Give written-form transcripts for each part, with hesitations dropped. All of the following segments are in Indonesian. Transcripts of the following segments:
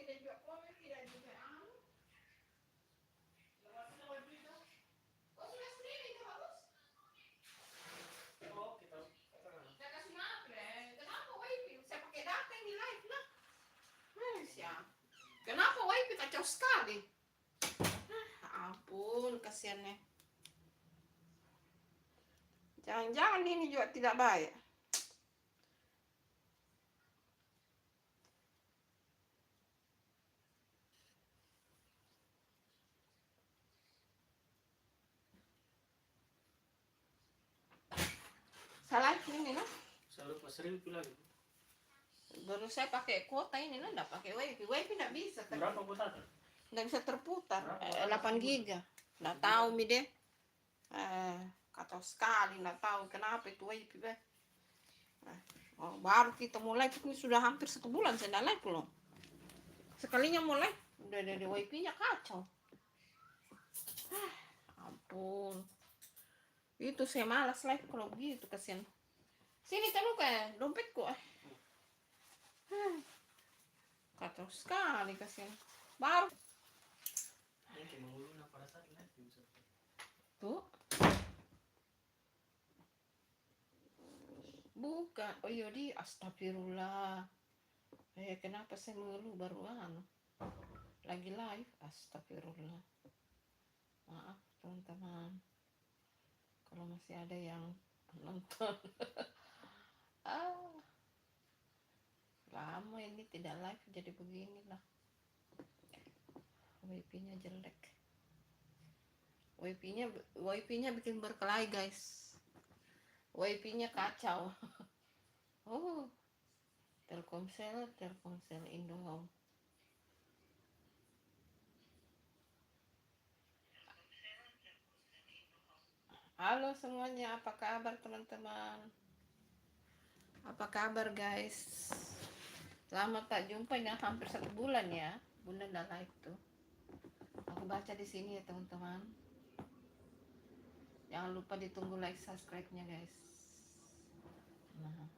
tidak juga komen, tidak juga oh sudah streaming kan bagus. Oh kita saya kasih maaf kenapa wifi saya pakai data yang di live lah. Siap. Kenapa wifi kacau sekali? Ampun kasihannya. Jangan-jangan ini juga tidak baik. Salah ini nah. Selalu pasril lagi. Baru saya pakai kuota ini nah, enggak pakai wifi. Wifi enggak bisa. Berapa kuota? Enggak bisa terputar. 8 giga. Enggak tahu mi deh. Kacau sekali, enggak tahu kenapa itu wifi be. Oh, baru kita mulai ini sudah hampir 1 bulan saya enggak live loh. Sekalinya mulai udah ada wifi-nya kacau. Ampun. Itu saya malas live kalau begitu kasihan. Sini tahu kan dompetku. Kacau sekali kasihan. Baru. Tuh. Bukan. Oh iya di astagfirullah. Kenapa saya mengeluh baru lagi live? Astagfirullah. Maaf teman-teman. Kalau masih ada yang nonton. Lama ini tidak live jadi beginilah. Wifi-nya jelek. Wifi-nya bikin berkelahi guys. Wifi-nya kacau. Oh. Telkomsel Indohome. Halo semuanya, apa kabar teman-teman? Apa kabar guys? Lama tak jumpa, ini hampir 1 bulan ya. Bunda udah live tuh. Aku baca di sini ya teman-teman. Jangan lupa ditunggu like subscribe-nya guys. Nah.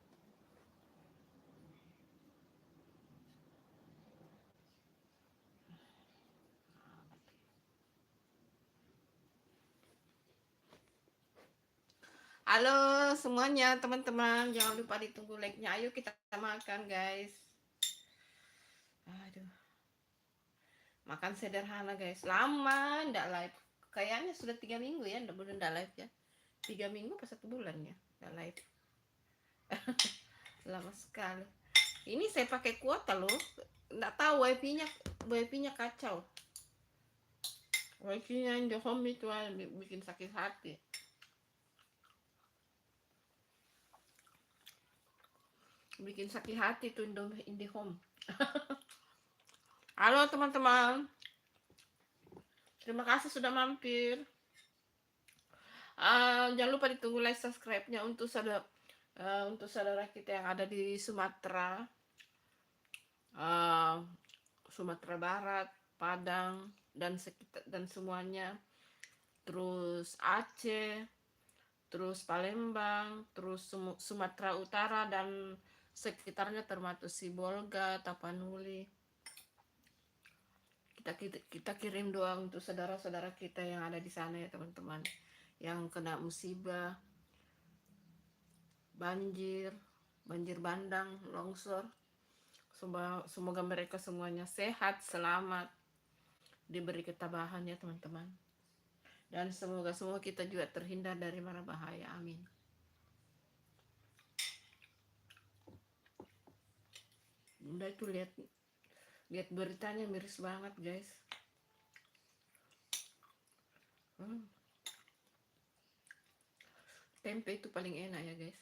Halo semuanya teman-teman, jangan lupa ditunggu like-nya. Ayo kita makan guys. Aduh. Makan sederhana guys. Lama ndak live. Kayaknya sudah 3 minggu ya, ndak live ya. 3 minggu pas 1 bulan ya, ndak live. Lama sekali. Ini saya pakai kuota loh. Ndak tahu wifi-nya kacau. Wifi-nya Indohome itu bikin sakit hati. Bikin sakit hati tuh Indihome. Halo teman-teman, terima kasih sudah mampir. Jangan lupa ditunggu like subscribe-nya untuk saudara kita yang ada di Sumatera, Sumatera Barat, Padang dan sekitar dan semuanya. Terus Aceh, terus Palembang, terus Sumatera Utara dan sekitarnya termasuk Sibolga, Tapanuli. Kita kirim doa untuk saudara-saudara kita yang ada di sana ya teman-teman, yang kena musibah, banjir bandang, longsor. Semoga mereka semuanya sehat, selamat, diberi ketabahan ya teman-teman. Dan semoga semua kita juga terhindar dari mara bahaya. Amin. Bunda itu lihat beritanya miris banget guys. Tempe itu paling enak ya guys.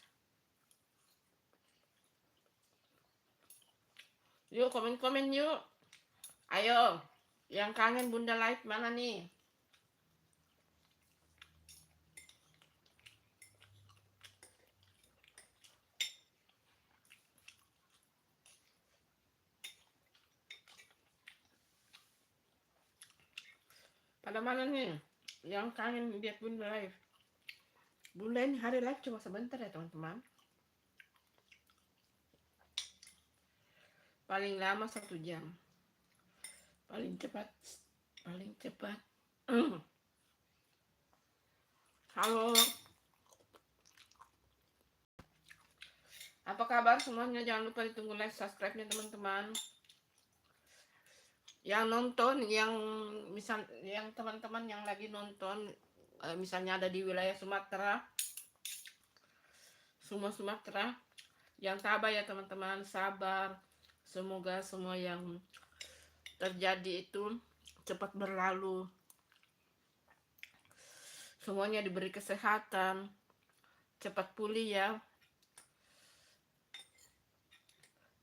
Yuk komen-komen yuk. Ayo, yang kangen Bunda live mana nih? Pada mana nih yang kangen lihat Bunda live? Bunda ini hari live cuma sebentar ya teman-teman. Paling lama 1 jam. paling cepat, paling cepat. Halo, apa kabar semuanya? Jangan lupa ditunggu like, subscribe-nya teman-teman. Yang nonton, yang misal, yang teman-teman yang lagi nonton, misalnya ada di wilayah Sumatera, semua Sumatera, yang tabah ya teman-teman, sabar. Semoga semua yang terjadi itu cepat berlalu. Semuanya diberi kesehatan, cepat pulih ya.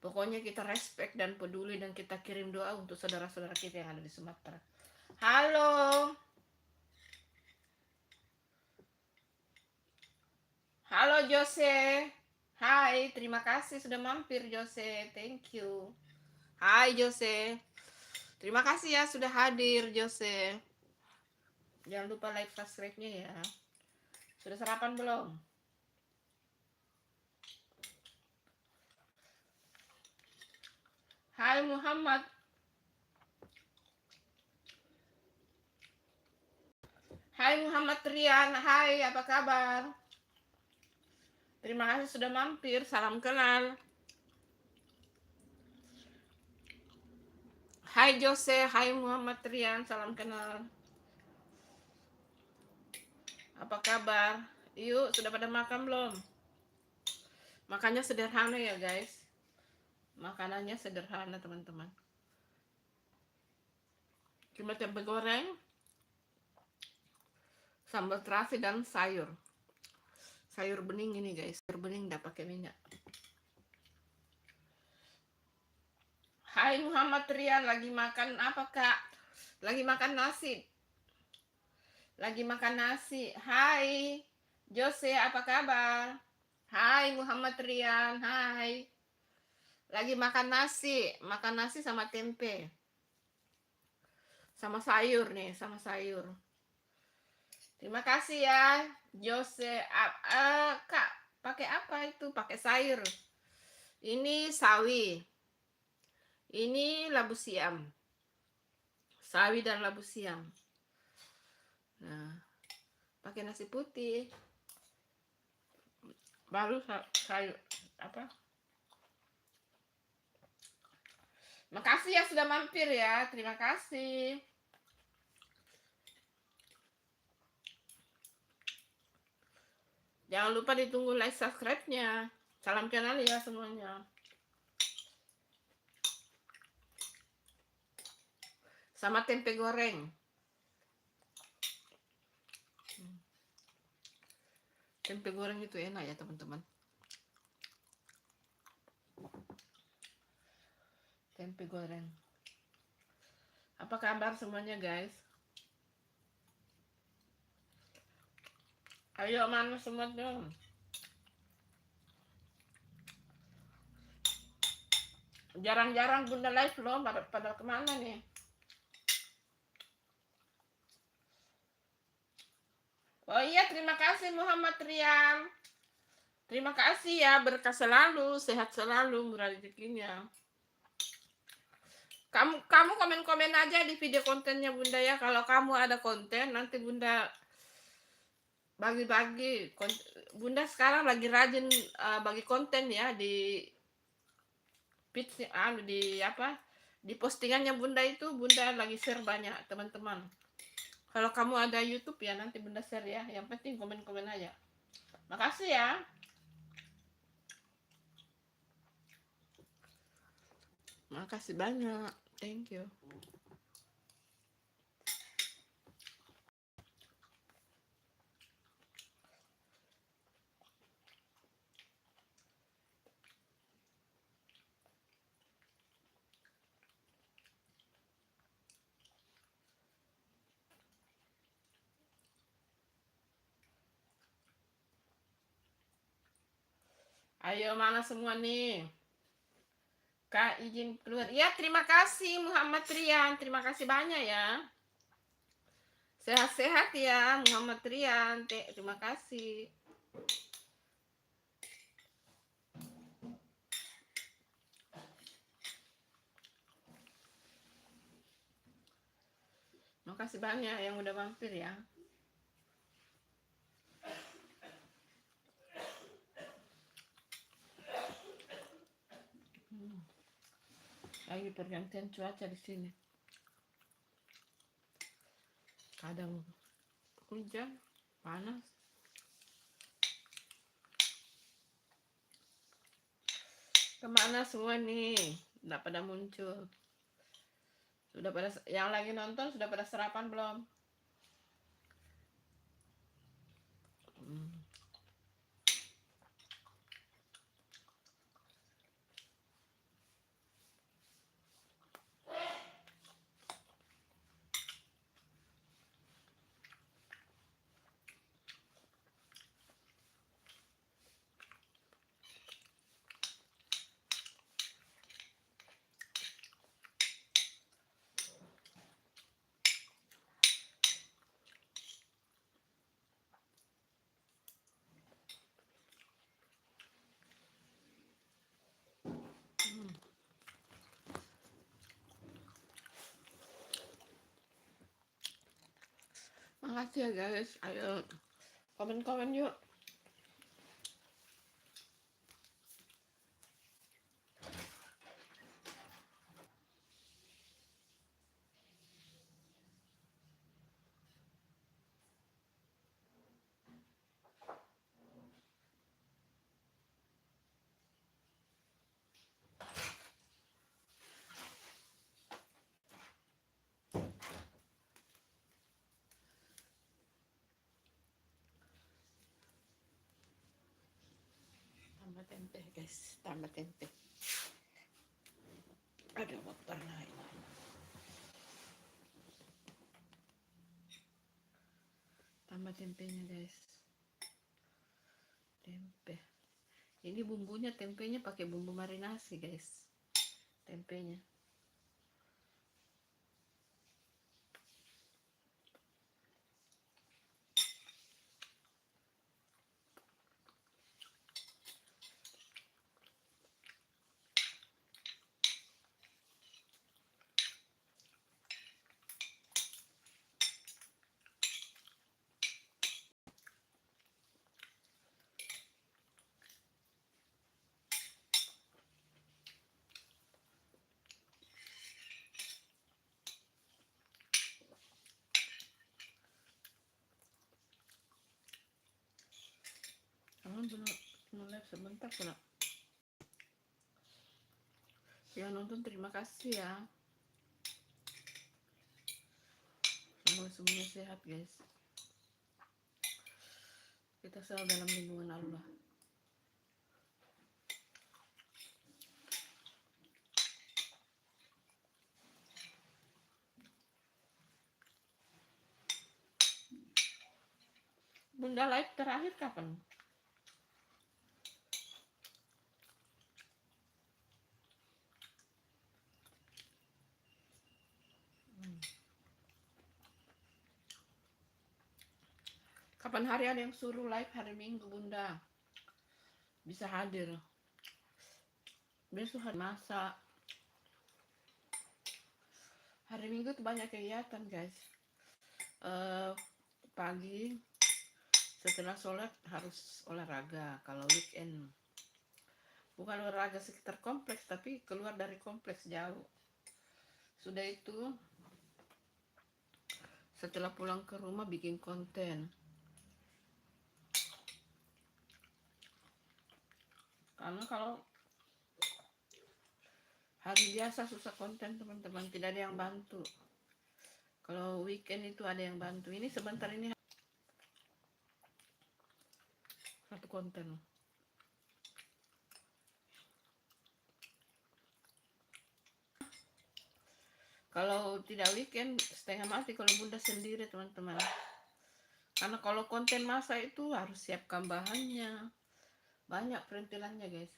Pokoknya kita respect dan peduli dan kita kirim doa untuk saudara-saudara kita yang ada di Sumatera. Halo. Halo Jose. Hai, terima kasih sudah mampir Jose. Thank you. Hai Jose. Terima kasih ya sudah hadir Jose. Jangan lupa like subscribe-nya ya. Sudah sarapan belum? Hai Muhammad. Hai Muhammad Rian. Hai, apa kabar? Terima kasih sudah mampir. Salam kenal. Hai Jose. Hai Muhammad Rian. Salam kenal. Apa kabar? Yuk, sudah pada makan belum? Makannya sederhana ya guys. Makanannya sederhana teman-teman. Cuma tempe goreng, sambal terasi dan sayur. Sayur bening ini guys. Sayur bening enggak pakai minyak. Hai Muhammad Rian, lagi makan apa kak? Lagi makan nasi. Lagi makan nasi. Hai Jose, apa kabar? Hai Muhammad Rian, hai. Lagi makan nasi sama tempe. Sama sayur nih, sama sayur. Terima kasih ya Jose. Kak, pakai apa itu? Pakai sayur. Ini sawi. Ini labu siam. Sawi dan labu siam. Nah, pakai nasi putih. Baru sayur apa? Makasih ya sudah mampir ya. Terima kasih. Jangan lupa ditunggu like subscribe-nya. Salam kenal ya semuanya. Sama tempe goreng. Tempe goreng itu enak ya teman-teman. Tempe goreng. Apa kabar semuanya guys? Ayo mana semua dong. Jarang-jarang Bunda live loh, pada kemana nih? Oh iya, terima kasih Muhammad Rian. Terima kasih ya, berkah selalu, sehat selalu, murah rezekinya. Kamu komen-komen aja di video kontennya Bunda ya. Kalau kamu ada konten, nanti Bunda bagi-bagi. Bunda sekarang lagi rajin bagi konten ya di di apa? Di postingannya Bunda itu Bunda lagi share banyak teman-teman. Kalau kamu ada YouTube ya nanti Bunda share ya. Yang penting komen-komen aja. Makasih ya. Makasih banyak. Thank you. Ayo mana semua nih? Kak izin keluar. Ya terima kasih Muhammad Rian. Terima kasih banyak ya. Sehat-sehat ya Muhammad Rian. Terima kasih. Makasih banyak yang udah mampir ya. Lagi pergantian cuaca di sini. Kadang hujan, panas. Kemana semua nih? Nggak pada muncul. Sudah pada yang lagi nonton sudah pada sarapan belum? Makasih ya guys. Ayo komen-komen yuk. Tambah tempe guys, tambah tempe. Ada motor lain. Tambah tempenya guys. Tempe. Ini bumbunya, tempenya pakai bumbu marinasi guys. Tempenya. Live sebentar pula. Yang nonton terima kasih ya. Semuanya sehat guys. Kita selalu dalam lindungan Allah. Bunda live terakhir kapan? Kapan hari ada yang suruh live hari Minggu Bunda? Bisa hadir. Besok hari masak. Hari Minggu tuh banyak kegiatan guys. Pagi setelah sholat harus olahraga. Kalau weekend bukan olahraga sekitar kompleks, tapi keluar dari kompleks jauh. Sudah itu setelah pulang ke rumah bikin konten. Karena kalau hari biasa susah konten teman-teman, tidak ada yang bantu. Kalau weekend itu ada yang bantu. Ini sebentar ini satu konten. Kalau tidak weekend setengah mati kalau Bunda sendiri teman-teman. Karena kalau konten masa itu harus siapkan bahannya. Banyak perintilannya guys.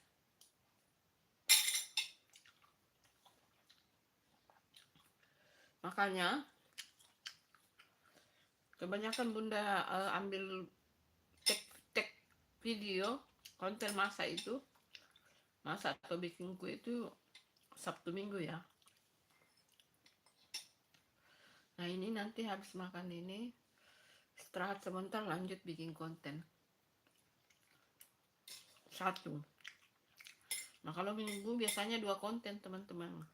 Makanya kebanyakan Bunda ambil tek video konten masa itu, masa atau bikin kue itu Sabtu Minggu ya. Nah ini nanti habis makan ini istirahat sebentar, lanjut bikin konten satu. Nah kalau minggu biasanya 2 konten teman-teman,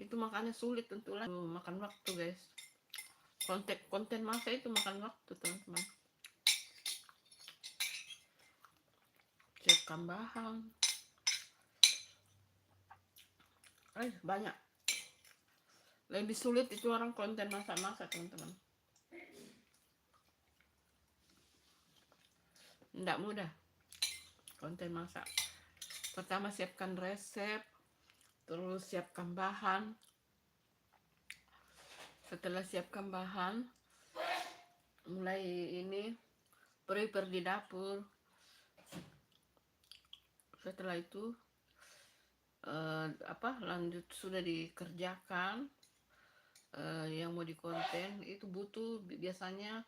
itu makanya sulit untuk makan waktu guys. Konten masa itu makan waktu teman-teman. Siapkan bahan banyak, lebih sulit itu orang konten masak-masak teman-teman, tidak mudah konten masak. Pertama siapkan resep, terus siapkan bahan. Setelah siapkan bahan, mulai ini prepare di dapur. Setelah itu lanjut sudah dikerjakan. Yang mau dikonten itu butuh biasanya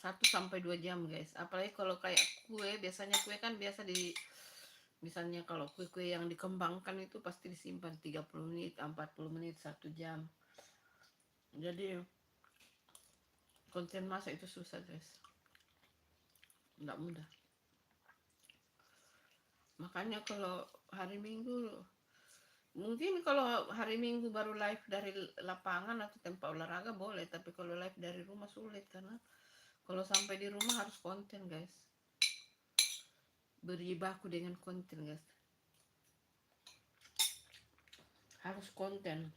1-2 jam guys. Apalagi kalau kayak kue, biasanya kue kan biasa misalnya kalau kue-kue yang dikembangkan itu pasti disimpan 30 menit, 40 menit, 1 jam. Jadi konten masak itu susah guys, nggak mudah. Makanya kalau hari Minggu, mungkin kalau hari Minggu baru live dari lapangan atau tempat olahraga boleh, tapi kalau live dari rumah sulit, karena kalau sampai di rumah harus konten guys, berjibaku dengan konten guys, harus konten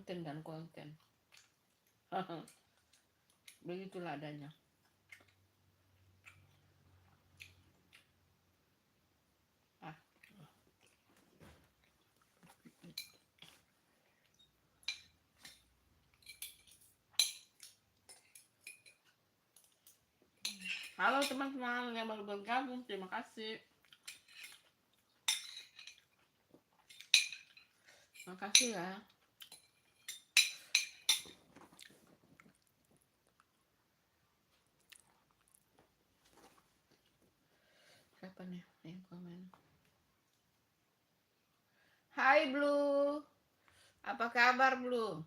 dan konten. Begitulah adanya. Halo teman-teman yang baru bergabung, terima kasih. Makasih ya. Siapa nih yang komen? Hai Blue, apa kabar Blue?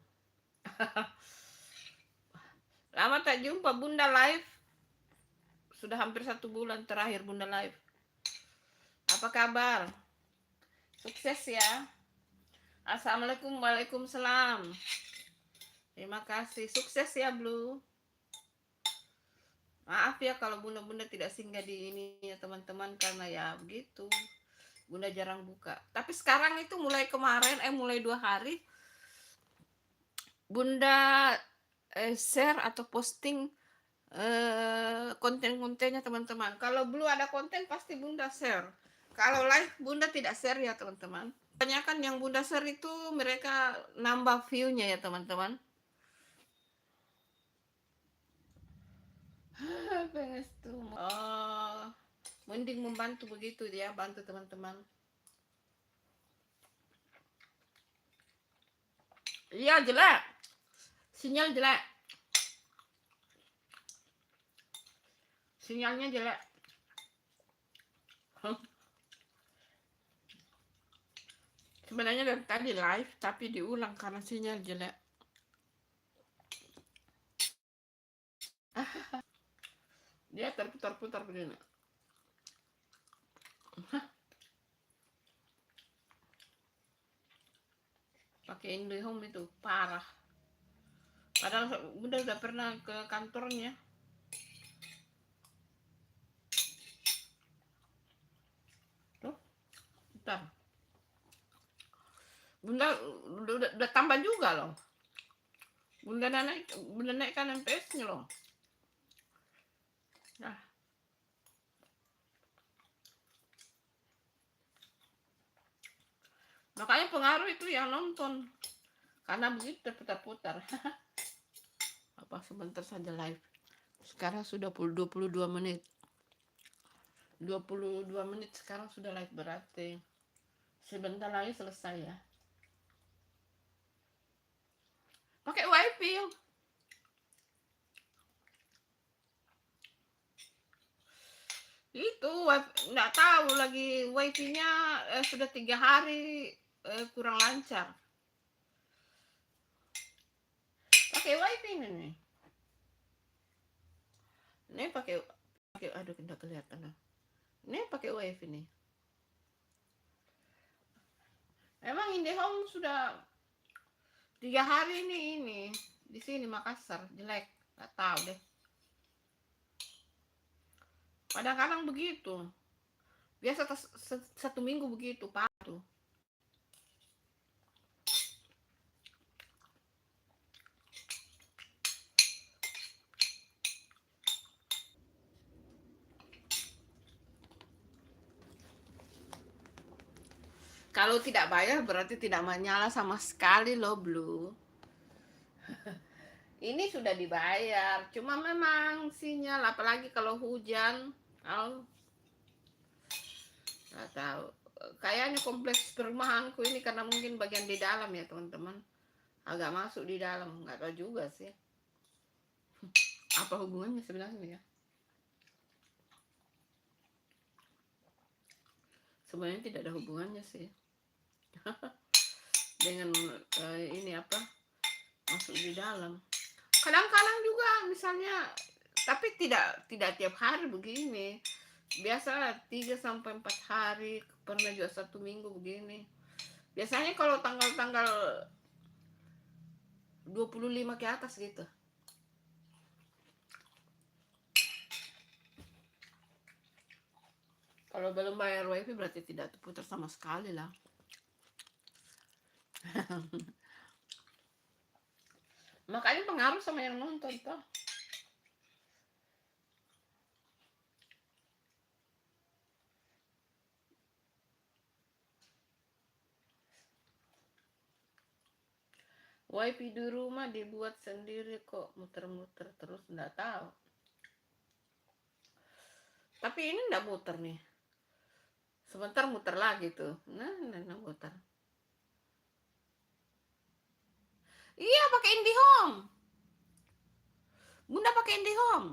Lama tak jumpa Bunda live. Sudah hampir 1 bulan terakhir Bunda live. Apa kabar? Sukses ya. Assalamualaikum, waalaikumsalam. Terima kasih, sukses ya Blue. Maaf ya kalau bunda-bunda tidak singgah di ini ya teman-teman, karena ya begitu, Bunda jarang buka. Tapi sekarang itu mulai kemarin, mulai 2 hari Bunda share atau posting konten-kontennya teman-teman. Kalau Blue ada konten pasti Bunda share. Kalau live Bunda tidak share ya teman-teman. Kebanyakan yang Bunda share itu mereka nambah view-nya ya teman-teman. Oh, mending membantu begitu ya, bantu teman-teman. Iya jelek, sinyal jelek, sinyalnya jelek. Sebenarnya dari tadi live tapi diulang karena sinyal jelek. Dia terputar-putar begini. Pakai IndiHome itu parah. Padahal Bunda udah pernah ke kantornya. Tuh, bentar. Bunda udah tambah juga loh. Bunda naikkan MPS-nya loh. Nah. Makanya pengaruh itu yang nonton. Karena begitu terputar-putar. Apa sebentar saja live. Sekarang sudah 22 menit. 22 menit sekarang sudah live, berarti sebentar lagi selesai ya. Pakai wifi yuk. Itu nggak tahu lagi wifi-nya sudah 3 hari kurang lancar. pakai wifi ini nih. Ini pakai aduh tidak kelihatan lah. Ini pakai wifi nih. Emang IndiHome sudah 3 hari ini di sini Makassar jelek, nggak tahu deh. Kadang-kadang begitu. Biasa 1 minggu begitu, Pak. Tuh. Kalau tidak bayar berarti tidak menyala sama sekali loh, Blue. Ini sudah dibayar, cuma memang sinyal apalagi kalau hujan. Oh, nggak tahu. Kayaknya kompleks perumahanku ini karena mungkin bagian di dalam ya teman-teman. Agak masuk di dalam, nggak tahu juga sih. Apa hubungannya sebenarnya ya? Sebenarnya tidak ada hubungannya sih. Dengan ini apa? Masuk di dalam. Kadang-kadang juga misalnya, tapi tidak tiap hari begini. Biasa 3 sampai 4 hari, pernah juga 1 minggu begini. Biasanya kalau tanggal-tanggal 25 ke atas gitu. Kalau belum bayar wifi berarti tidak terputar sama sekali lah. Makanya pengaruh sama yang nonton toh. Wifi di rumah dibuat sendiri kok, muter-muter terus, nggak tahu. Tapi ini nggak muter nih. Sebentar muter lagi tuh. Nah muter. Iya pakai IndiHome. Bunda pakai IndiHome.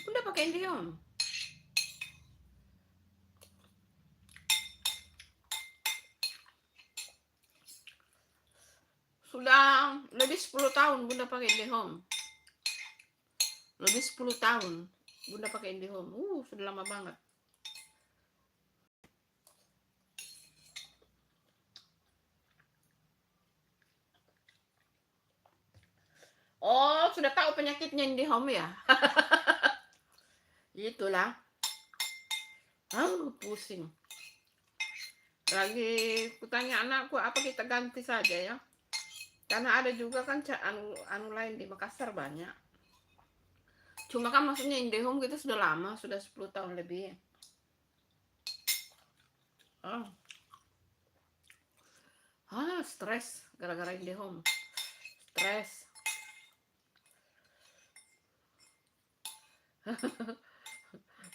Bunda pakai IndiHome. Sudah lebih 10 tahun Bunda pakai IndiHome. Lebih 10 tahun Bunda pakai IndiHome. Sudah lama banget. Oh, sudah tahu penyakitnya IndiHome ya? Itulah. Pusing. Lagi kutanya anakku apa kita ganti saja ya. Karena ada juga kan anu lain di Makassar banyak. Cuma kan maksudnya IndiHome kita sudah lama, sudah 10 tahun lebih. Stres gara-gara IndiHome. Stres.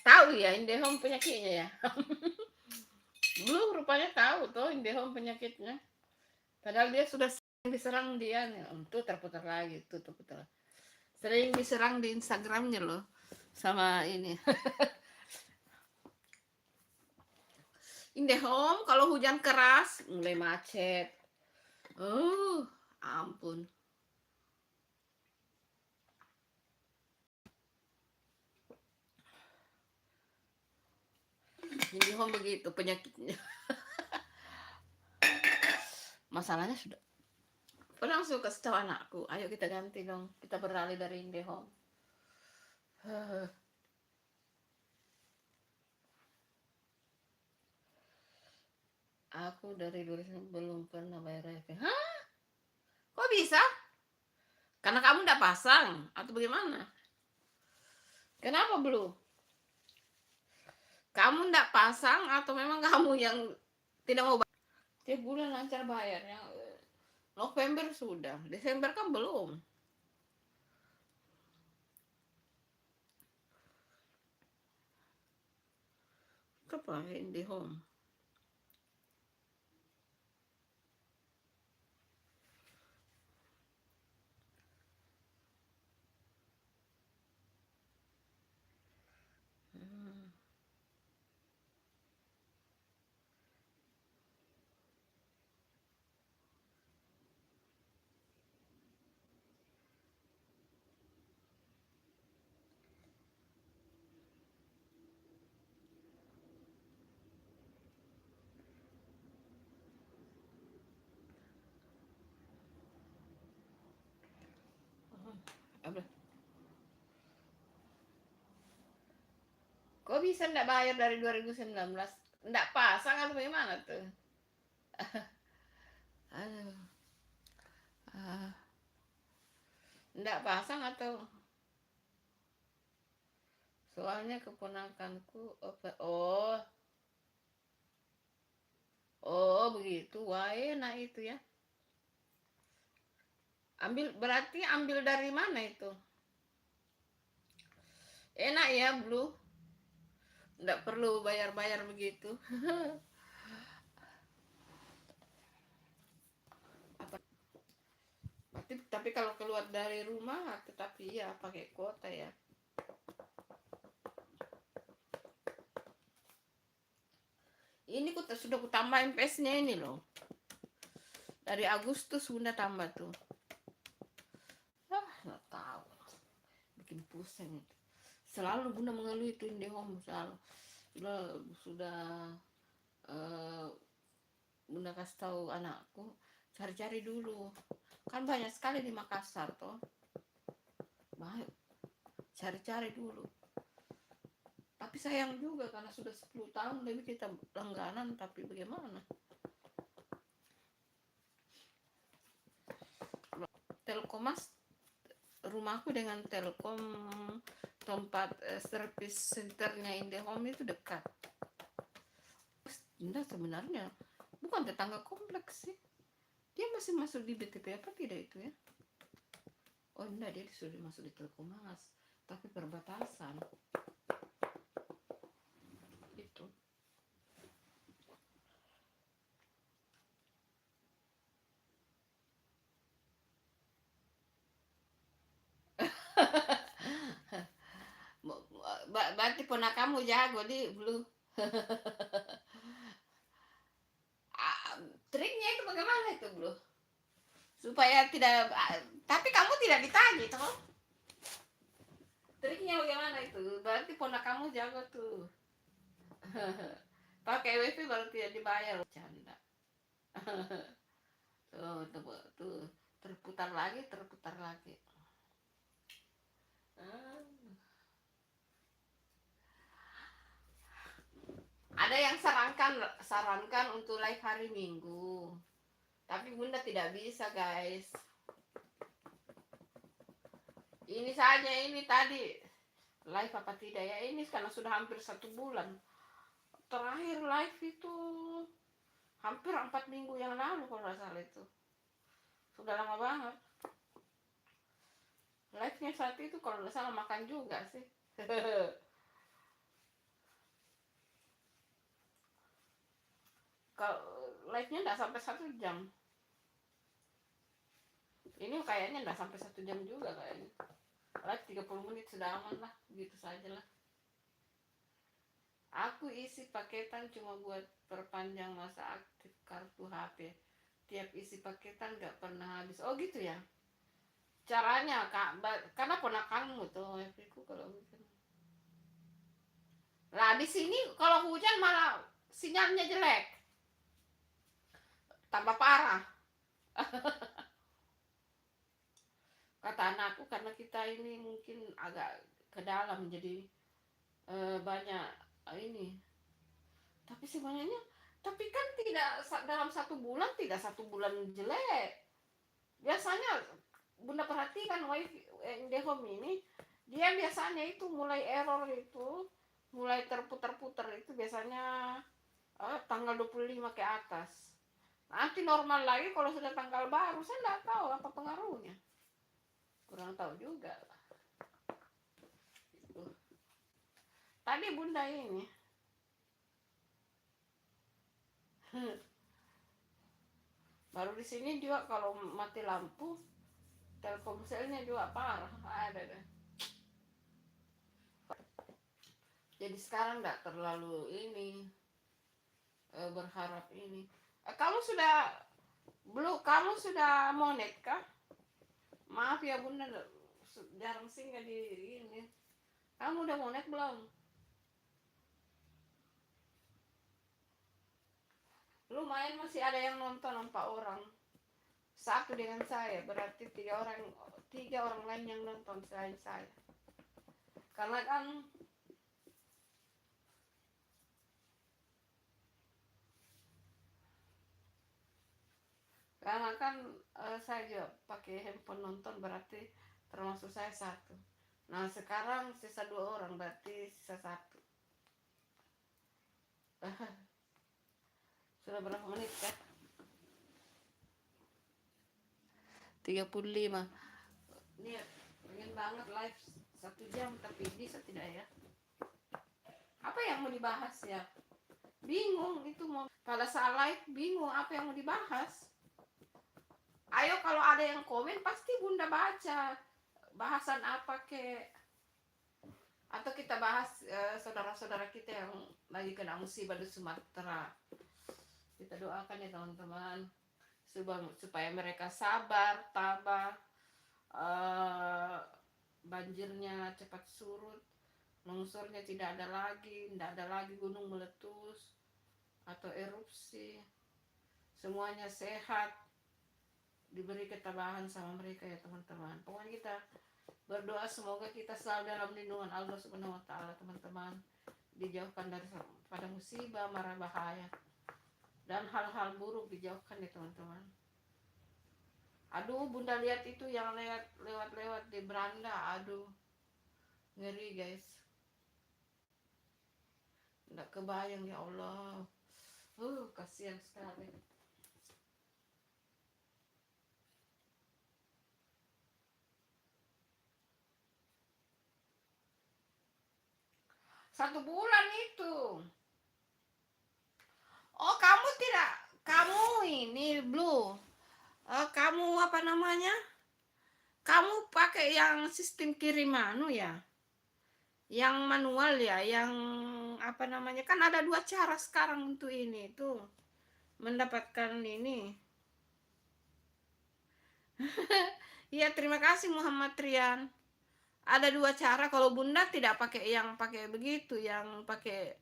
Tahu ya IndiHome penyakitnya ya. Belum rupanya tahu tuh IndiHome penyakitnya. Padahal dia sudah sering diserang dia nih. Tuh terputar lagi, tuh terputar. Sering diserang di Instagramnya loh sama ini. IndiHome kalau hujan keras mulai macet. Ampun. IndiHome begitu penyakitnya. Masalahnya sudah langsung kasih tahu anakku, ayo kita ganti dong, kita beralih dari IndiHome. Aku dari dulu belum pernah bayar wifi. Hah? Kok bisa? Karena kamu tidak pasang atau bagaimana? Kenapa belum? Kamu tidak pasang atau memang kamu yang tidak mau bayar? Tiap bulan lancar bayarnya. November sudah, Desember kan belum. Apa IndiHome? bisa ndak bayar dari 2019? Ndak pasang atau bagaimana tuh? Aduh, ah, ndak pasang atau soalnya keponakanku oh oh begitu, wah enak itu ya. Berarti ambil dari mana itu? Enak ya Blue, ndak perlu bayar-bayar begitu. Tapi kalau keluar dari rumah tetapi ya pakai kuota ya. Ini sudah kutambah MPS-nya ini loh. Dari Agustus Bunda tambah tuh. Nggak tahu. Bikin pusing itu. Selalu Bunda mengeluh itu IndiHome selalu. Sudah Bunda kasih tahu anakku cari-cari dulu. Kan banyak sekali di Makassar toh. Baik. Cari-cari dulu. Tapi sayang juga karena sudah 10 tahun lebih kita langganan, tapi bagaimana? Telkomas, rumahku dengan Telkom tempat service centernya IndiHome itu dekat. Bunda sebenarnya bukan tetangga kompleks sih. Dia masih masuk di BTP apa tidak itu ya? Oh enggak, dia sudah masuk di Telkomas, tapi perbatasan. Itu. Berarti ponakanmu jago di Blue. Triknya itu bagaimana itu Blue? Supaya tidak, tapi kamu tidak ditagih toh? Triknya bagaimana itu? Berarti ponakanmu jago tuh. Pakai wifi baru tidak dibayar. Canda. tuh terputar lagi. Ada yang sarankan untuk live hari Minggu, tapi Bunda tidak bisa guys. Ini saja ini tadi live apa tidak ya, ini karena sudah hampir 1 bulan. Terakhir live itu hampir 4 minggu yang lalu kalau nggak salah itu. Sudah lama banget. Live-nya saat itu kalau nggak salah makan juga sih. Kalau live-nya nggak sampai 1 jam. Ini kayaknya nggak sampai 1 jam juga kayaknya. Live 30 menit sudah aman lah, begitu saja lah. Aku isi paketan cuma buat perpanjang masa aktif kartu HP. Tiap isi paketan nggak pernah habis. Oh gitu ya caranya Kak, karena ponakanmu tuh wifi-ku kalau gitu. Nah di sini kalau hujan malah sinyalnya jelek, tambah parah. Kata anakku karena kita ini mungkin agak ke dalam jadi banyak ini. Tapi sebenarnya kan tidak dalam 1 bulan, tidak 1 bulan jelek. Biasanya Bunda perhatikan wifi IndiHome ini, dia biasanya itu mulai error itu, mulai terputar-putar itu biasanya tanggal 25 ke atas. Nanti normal lagi kalau sudah tanggal baru, saya nggak tahu apa pengaruhnya. Kurang tahu juga. Gitu. Tadi Bunda ini baru di sini juga kalau mati lampu Telkomselnya juga parah ada deh. Jadi sekarang nggak terlalu ini berharap ini. Kamu sudah monet kah? Maaf ya Bunda, jarang singgah di ini. Kamu udah monet belum? Lumayan masih ada yang nonton 4 orang. 1 dengan saya, berarti 3 orang lain yang nonton selain saya. Karena kan Karena kan saya juga pakai handphone nonton, berarti termasuk saya satu. Nah sekarang sisa 2 orang, berarti sisa satu. Sudah berapa menit kan? 35. Ini pengen banget live 1 jam, tapi bisa tidak ya? Apa yang mau dibahas ya? Bingung itu, mau pada saat live bingung apa yang mau dibahas. Ayo kalau ada yang komen pasti bunda baca. Bahasan apa ke? Atau kita bahas saudara-saudara kita yang lagi kena musibah di Sumatera. Kita doakan ya teman-teman, supaya mereka sabar, tabah, banjirnya cepat surut, longsornya tidak ada lagi gunung meletus atau erupsi, semuanya sehat, diberi ketabahan sama mereka ya teman-teman. Pokoknya kita berdoa semoga kita selalu dalam lindungan Allah Subhanahu wa taala teman-teman, dijauhkan dari pada musibah, mara bahaya, dan hal-hal buruk dijauhkan ya teman-teman. Aduh bunda lihat itu yang lewat di beranda, aduh ngeri guys, nggak kebayang ya Allah, kasihan sekali. Satu bulan itu. Oh kamu tidak, kamu ini Blue, kamu apa namanya, kamu pakai yang sistem kirim anu ya, yang manual ya, yang apa namanya, kan ada 2 cara sekarang untuk ini tuh mendapatkan ini. Iya terima kasih Muhammad Rian. Ada 2 cara, kalau bunda tidak pakai yang pakai begitu, yang pakai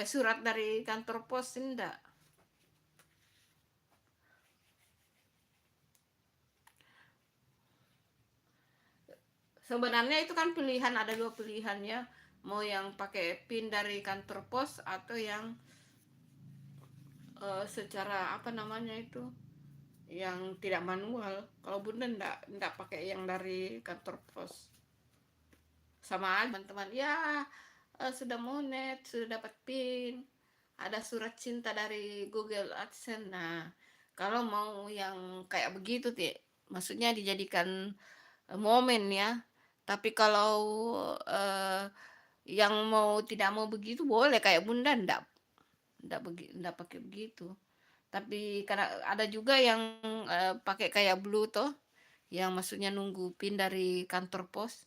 surat dari kantor pos, enggak. Sebenarnya itu kan pilihan, ada 2 pilihan ya, mau yang pakai pin dari kantor pos atau yang secara apa namanya itu, yang tidak manual. Kalau bunda enggak pakai yang dari kantor pos, sama aja teman-teman ya. Sudah monet, sudah dapat pin, ada surat cinta dari Google AdSense. Nah kalau mau yang kayak begitu maksudnya dijadikan momen ya. Tapi kalau eh, yang mau tidak mau begitu boleh, kayak bunda ndak pakai begitu. Tapi karena ada juga yang pakai kayak Blue toh, yang maksudnya nunggu pin dari kantor pos,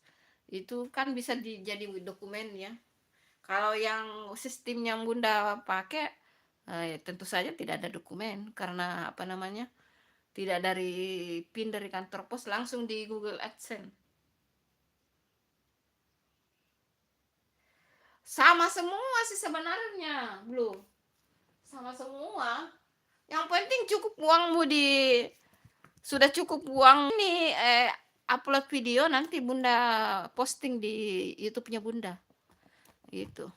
itu kan bisa jadi dokumen ya. Kalau yang sistem yang bunda pakai, ya tentu saja tidak ada dokumen, karena apa namanya, tidak dari pin dari kantor pos, langsung di Google AdSense. Sama semua sih sebenarnya, Blue. Sama semua. Yang penting cukup uangmu di, sudah cukup uang ini, upload video nanti bunda posting di YouTube-nya bunda. Gitu.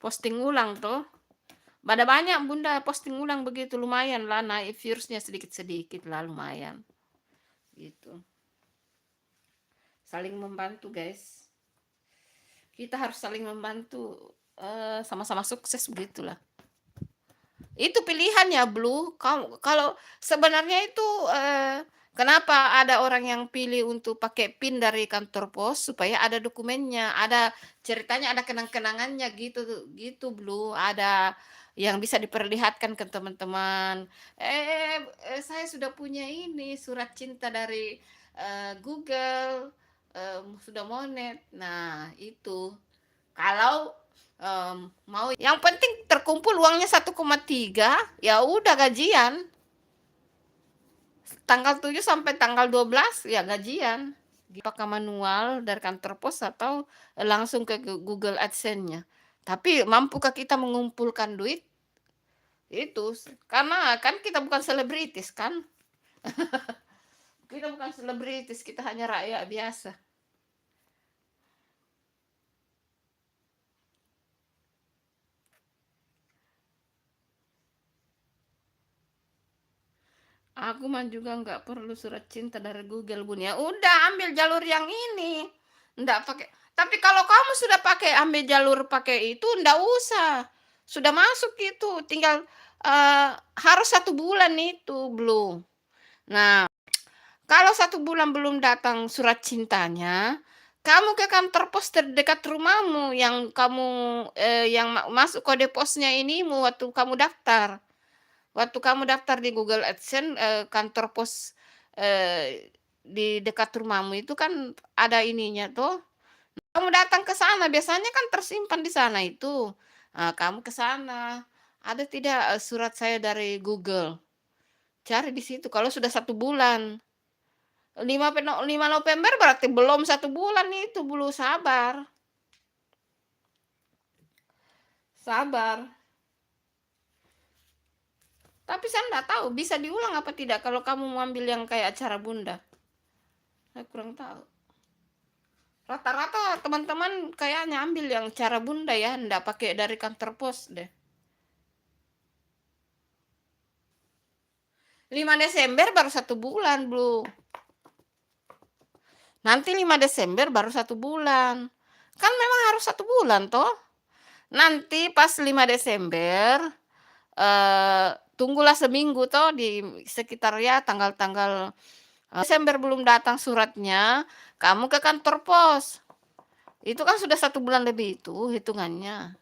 Posting ulang tuh. Pada banyak bunda posting ulang begitu, lumayan lah naik viewsnya sedikit-sedikit lah, lumayan. Gitu. Saling membantu guys. Kita harus saling membantu, sama-sama sukses begitulah. Itu pilihannya Blue. Kalau sebenarnya itu kenapa ada orang yang pilih untuk pakai pin dari kantor pos, supaya ada dokumennya, ada ceritanya, ada kenang-kenangannya gitu gitu Blue. Ada yang bisa diperlihatkan ke teman-teman. Saya sudah punya ini surat cinta dari Google, sudah monet. Nah, itu. Kalau mau yang penting terkumpul uangnya 1,3, ya udah gajian. Tanggal 7 sampai tanggal 12 ya gajian. Apakah manual dari kantor pos atau langsung ke Google AdSense-nya. Tapi mampukah kita mengumpulkan duit? Itu karena kan kita bukan selebritis kan? Kita bukan selebritis, kita hanya rakyat biasa. aku mah juga nggak perlu surat cinta dari Google, Bun, ya udah ambil jalur yang ini, ndak pakai. Tapi kalau kamu sudah pakai ambil jalur pakai itu, ndak usah, sudah masuk itu, tinggal harus 1 bulan itu belum. Nah, kalau 1 bulan belum datang surat cintanya, kamu ke kantor pos terdekat rumahmu yang kamu, yang masuk kode posnya inimu waktu kamu daftar. Waktu kamu daftar di Google AdSense, kantor pos, di dekat rumahmu itu kan ada ininya tuh. Kamu datang ke sana, biasanya kan tersimpan di sana itu. Kamu ke sana, "Ada tidak, surat saya dari Google?" Cari di situ kalau sudah 1 bulan. 5 November berarti belum 1 bulan itu, sabar. Sabar. Tapi saya nggak tahu bisa diulang apa tidak kalau kamu mau ambil yang kayak acara Bunda. Saya kurang tahu. Rata-rata teman-teman kayaknya ambil yang cara Bunda ya, ndak pakai dari kantor pos deh. 5 Desember baru 1 bulan, Bro. Nanti 5 Desember baru 1 bulan. Kan memang harus 1 bulan toh. Nanti pas 5 Desember, tunggulah seminggu toh di sekitar ya tanggal-tanggal Desember belum datang suratnya, kamu ke kantor pos. Itu kan sudah 1 bulan lebih itu hitungannya.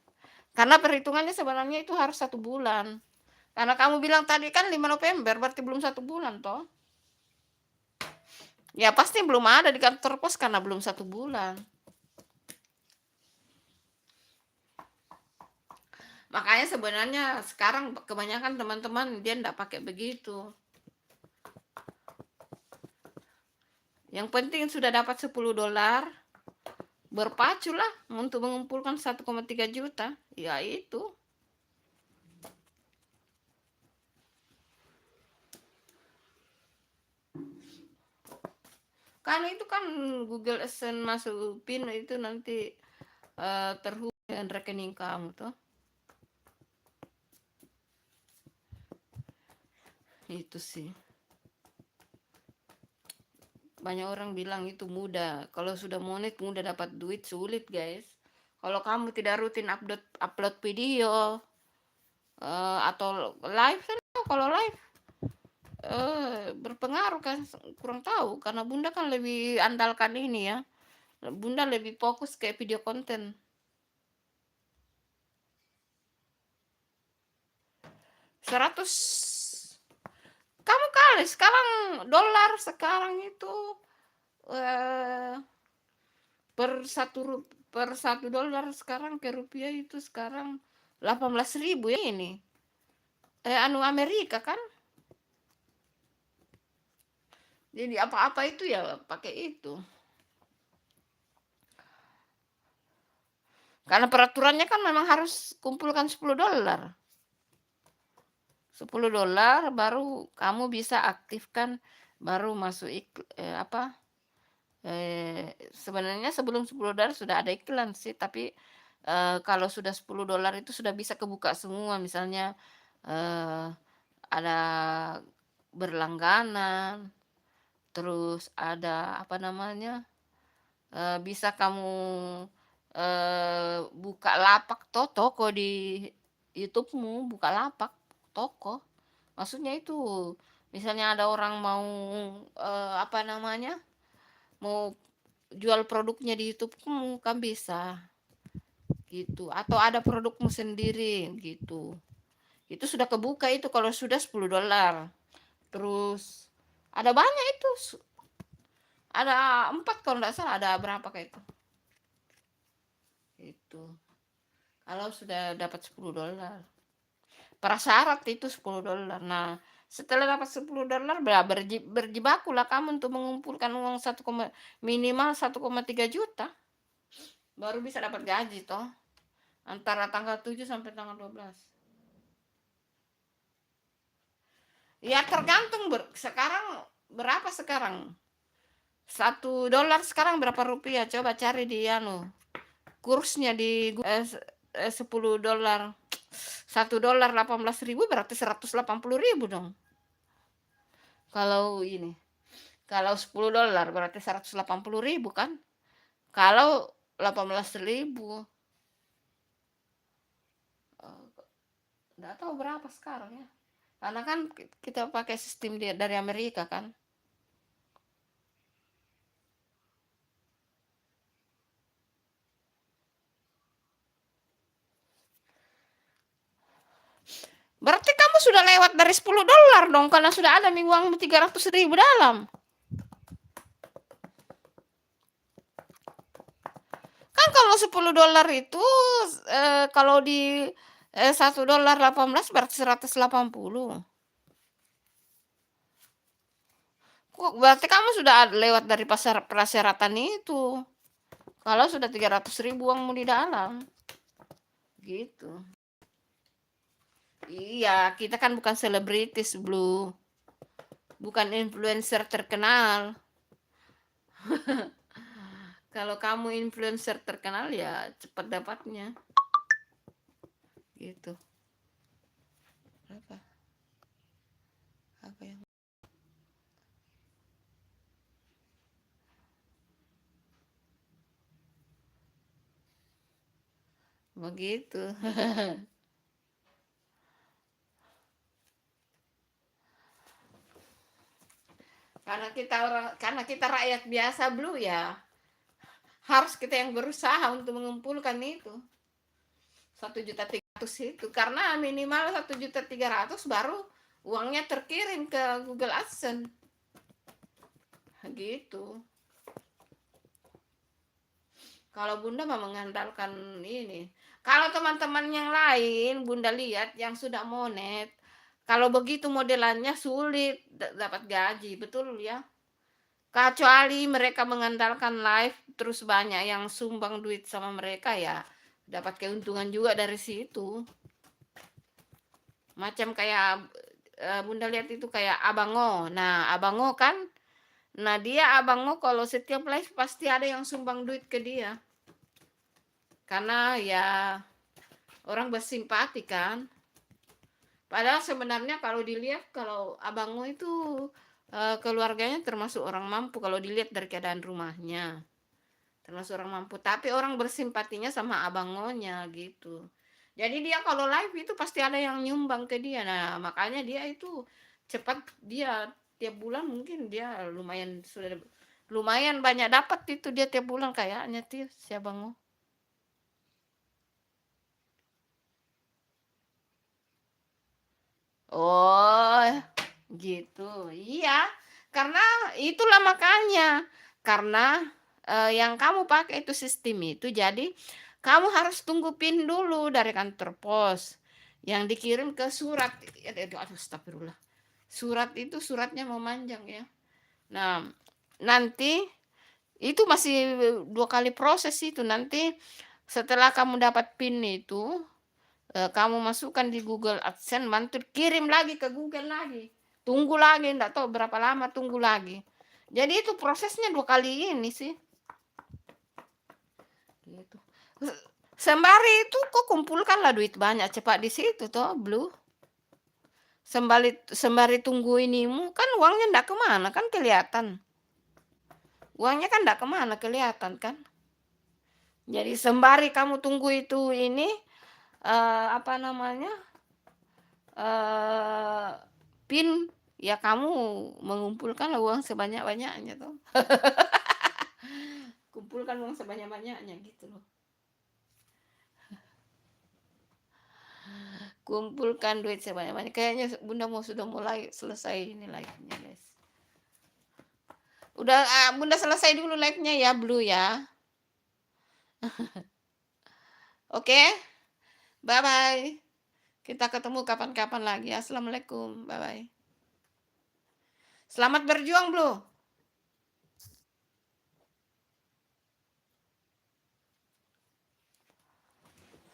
Karena perhitungannya sebenarnya itu harus 1 bulan. Karena kamu bilang tadi kan 5 November, berarti belum 1 bulan toh. Ya pasti belum ada di kantor pos karena belum 1 bulan. Makanya sebenarnya sekarang kebanyakan teman-teman dia ndak pakai begitu. Yang penting sudah dapat $10, berpaculah untuk mengumpulkan 1,3 juta. Ya itu. Kan itu kan Google AdSense masuk PIN itu nanti terhubung dengan rekening kamu tuh. Itu sih. Banyak orang bilang itu mudah. Kalau sudah monet mudah dapat duit, sulit guys. Kalau kamu tidak rutin upload video atau live kan, kalau live berpengaruh kan, kurang tahu karena Bunda kan lebih andalkan ini ya. Bunda lebih fokus ke video konten. Seratus kamu kali sekarang dolar sekarang itu per satu dolar sekarang ke rupiah itu sekarang 18.000 ya ini. Amerika kan. Jadi apa-apa itu ya pakai itu. Karena peraturannya kan memang harus kumpulkan $10. $10 baru kamu bisa aktifkan, baru masuk sebenarnya sebelum $10 sudah ada iklan sih, tapi kalau sudah $10 itu sudah bisa kebuka semua, misalnya ada berlangganan, terus ada apa namanya, bisa kamu buka lapak toko di YouTube-mu, buka lapak toko. Maksudnya itu, misalnya ada orang mau apa namanya, mau jual produknya di YouTube-mu kan bisa. Gitu. Atau ada produkmu sendiri gitu. Itu sudah kebuka itu kalau sudah $10. Terus ada banyak itu. Ada 4 kalau enggak salah, ada berapa kayak itu. Itu. Kalau sudah dapat $10. Prasyarat itu $10. Nah, setelah dapat $10 berjibakulah kamu untuk mengumpulkan uang minimal 1,3 juta. Baru bisa dapat gaji toh. Antara tanggal 7 sampai tanggal 12. Ya tergantung sekarang berapa sekarang? $1 sekarang berapa rupiah? Coba cari di kursnya di $10. $1 18.000 berarti 180.000 dong. Kalau ini, kalau $10 berarti 180.000 kan? Kalau 18.000, nggak tahu berapa sekarang ya. Karena kan kita pakai sistem dari Amerika kan. Berarti kamu sudah lewat dari $10 dong, karena sudah ada nih uang 300.000 dalam. Kan kalau $10 itu kalau di $1.18 berarti 180. Kok berarti kamu sudah lewat dari persyaratan itu. Kalau sudah 300.000 uangmu di dalam. Gitu. Iya, kita kan bukan selebritis, Blue. Bukan influencer terkenal. Kalau kamu influencer terkenal ya cepat dapatnya. Gitu. Apa yang begitu. Karena kita rakyat biasa, Blue, ya. Harus kita yang berusaha untuk mengumpulkan itu. 1.300.000 itu, karena minimal 1.300.000 baru uangnya terkirim ke Google AdSense. Gitu. Kalau Bunda mah mengandalkan ini. Kalau teman-teman yang lain Bunda lihat yang sudah monet, kalau begitu modelannya sulit dapat gaji, betul ya? Kecuali mereka mengandalkan live terus banyak yang sumbang duit sama mereka, ya dapat keuntungan juga dari situ. Macam kayak Bunda lihat itu kayak Abango. Nah, Abango kan, nah dia Abango kalau setiap live pasti ada yang sumbang duit ke dia. Karena ya orang bersimpati kan. Padahal sebenarnya kalau dilihat, kalau Abango itu keluarganya termasuk orang mampu kalau dilihat dari keadaan rumahnya. Termasuk orang mampu, tapi orang bersimpatinya sama Abangonya gitu. Jadi dia kalau live itu pasti ada yang nyumbang ke dia. Nah, makanya dia itu cepat, dia tiap bulan mungkin dia lumayan banyak dapat itu dia tiap bulan kayaknya tuh si Abango. Oh, gitu. Iya, karena itulah makanya. Karena yang kamu pakai itu sistem itu, jadi kamu harus tunggu PIN dulu dari kantor pos yang dikirim ke surat. Aduh, astagfirullah. Surat itu suratnya memanjang ya. Nah, nanti itu masih 2 kali proses itu. Nanti setelah kamu dapat PIN itu, kamu masukkan di Google AdSense, mantul kirim lagi ke Google lagi. Tunggu lagi, enggak tahu berapa lama tunggu lagi. Jadi itu prosesnya 2 kali ini sih. Gitu. Sembari itu kok kumpulkanlah duit banyak cepat di situ toh, Blue. Sembari tunggu inimu, kan uangnya enggak kemana, kan kelihatan. Uangnya kan enggak kemana, kelihatan kan. Jadi sembari kamu tunggu itu ini, apa namanya, PIN, ya kamu mengumpulkan uang sebanyak-banyaknya toh. Kumpulkan uang sebanyak-banyaknya gitu loh. Kumpulkan duit sebanyak-banyak. Kayaknya Bunda sudah mulai selesai ini live-nya, guys. Udah Bunda selesai dulu live-nya ya, Blue ya. Oke. Bye bye. Kita ketemu kapan-kapan lagi. Assalamualaikum. Bye bye. Selamat berjuang, Blue.